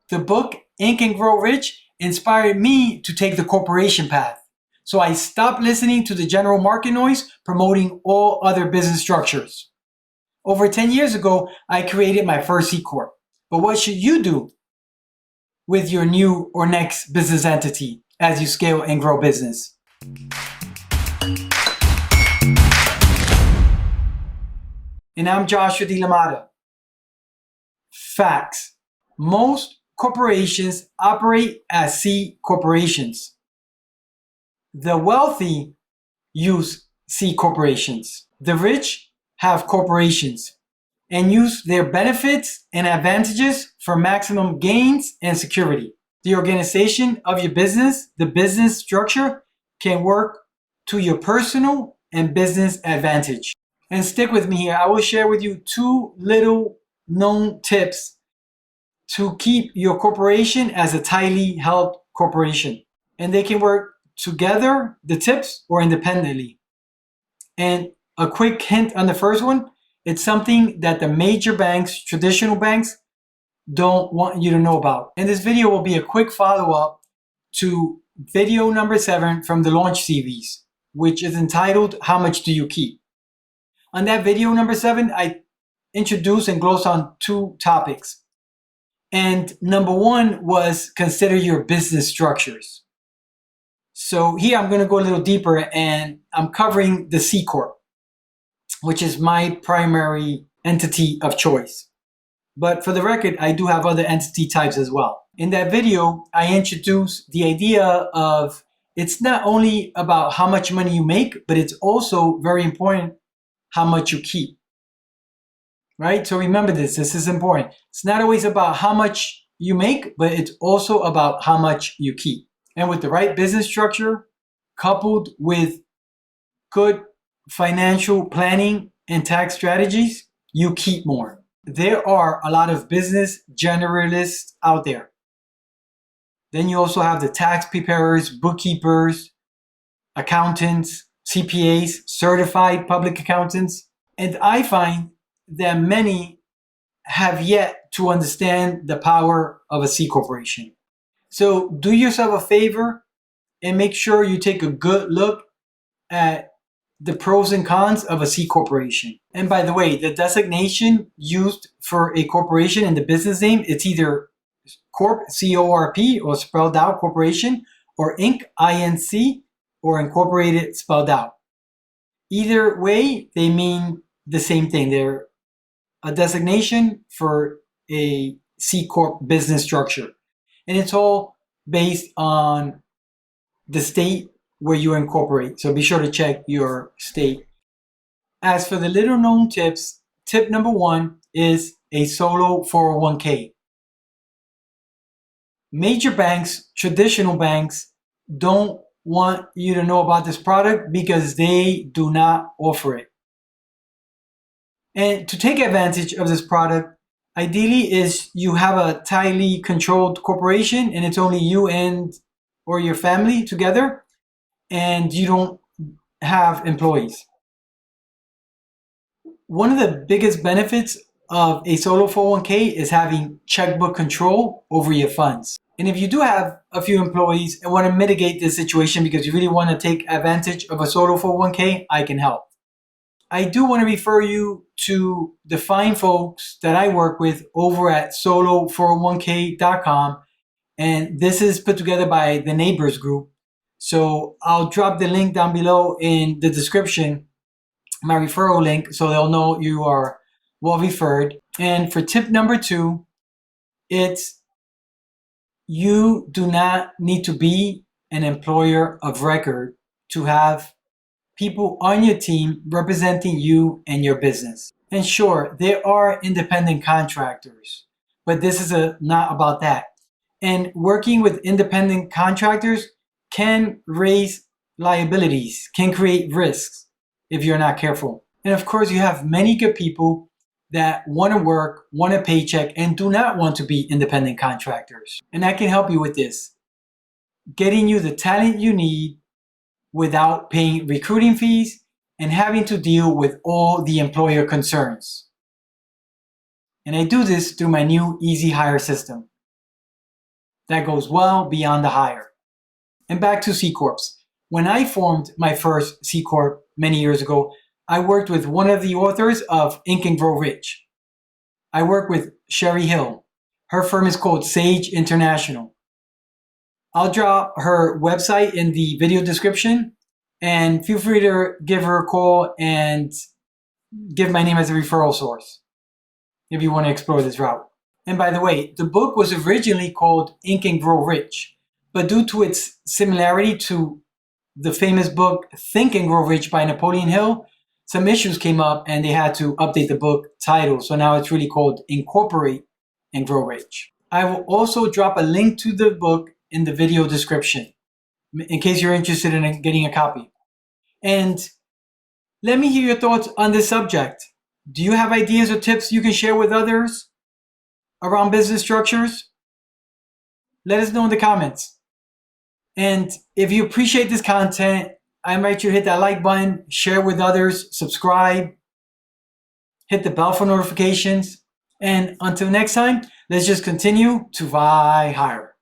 The book, Ink and Grow Rich, inspired me to take the corporation path. So I stopped listening to the general market noise promoting all other business structures. Over 10 years ago, I created my first C-Corp. But what should you do with your new or next business entity as you scale and grow business? And I'm Joshua D. Lamada. Facts. Most corporations operate as C corporations. The wealthy use C corporations. The rich have corporations and use their benefits and advantages for maximum gains and security. The organization of your business, the business structure, can work to your personal and business advantage. And stick with me here. I will share with you 2 little known tips to keep your corporation as a tightly held corporation. And they can work together, the tips, or independently. And a quick hint on the first one, it's something that the major banks, traditional banks, don't want you to know about. And this video will be a quick follow-up to video number 7 from the launch series, which is entitled, How Much Do You Keep? On that video number 7, I introduced and glossed on 2 topics. And number 1 was consider your business structures. So here I'm going to go a little deeper, and I'm covering the C-Corp, which is my primary entity of choice. But for the record, I do have other entity types as well. In that video, I introduced the idea of it's not only about how much money you make, but it's also very important how much you keep. Right? So remember this is important. It's not always about how much you make, but it's also about how much you keep. And with the right business structure, coupled with good financial planning and tax strategies, you keep more. There are a lot of business generalists out there. Then you also have the tax preparers, bookkeepers, accountants, CPAs, certified public accountants. And I find that many have yet to understand the power of a C corporation. So do yourself a favor and make sure you take a good look at the pros and cons of a C corporation. And by the way, the designation used for a corporation in the business name, it's either Corp, C-O-R-P, or spelled out corporation, or Inc, I-N-C, or incorporated, spelled out. Either way, they mean the same thing. They're a designation for a C-Corp business structure. And it's all based on the state where you incorporate. So be sure to check your state. As for the little known tips, tip number 1 is a solo 401k. Major banks, traditional banks, don't want you to know about this product because they do not offer it. And to take advantage of this product, ideally is you have a tightly controlled corporation and it's only you and or your family together, and you don't have employees. One of the biggest benefits of a solo 401k is having checkbook control over your funds. And if you do have a few employees and want to mitigate this situation because you really want to take advantage of a solo 401k, I can help. I do want to refer you to the fine folks that I work with over at solo401k.com. And this is put together by the NABERS group. So I'll drop the link down below in the description, my referral link, so they'll know you are well referred. And for tip number 2, it's you do not need to be an employer of record to have people on your team representing you and your business. And sure, there are independent contractors, but this is not about that. And working with independent contractors can raise liabilities, can create risks if you're not careful. And of course, you have many good people that want to work, want a paycheck, and do not want to be independent contractors. And I can help you with this. Getting you the talent you need without paying recruiting fees and having to deal with all the employer concerns. And I do this through my new Easy Hire system. that goes well beyond the hire. And back to C-Corps. When I formed my first C-Corp many years ago, I worked with one of the authors of Ink and Grow Rich. I work with CHERI Hill. Her firm is called Sage International. I'll drop her website in the video description, and feel free to give her a call and give my name as a referral source if you want to explore this route. And by the way, the book was originally called Ink and Grow Rich, but due to its similarity to the famous book Think and Grow Rich by Napoleon Hill, some issues came up and they had to update the book title. So now it's really called Incorporate and Grow Rich. I will also drop a link to the book in the video description in case you're interested in getting a copy. And let me hear your thoughts on this subject. Do you have ideas or tips you can share with others around business structures? Let us know in the comments. And if you appreciate this content, I invite you to hit that like button, share with others, subscribe, hit the bell for notifications. And until next time, let's just continue to fly higher.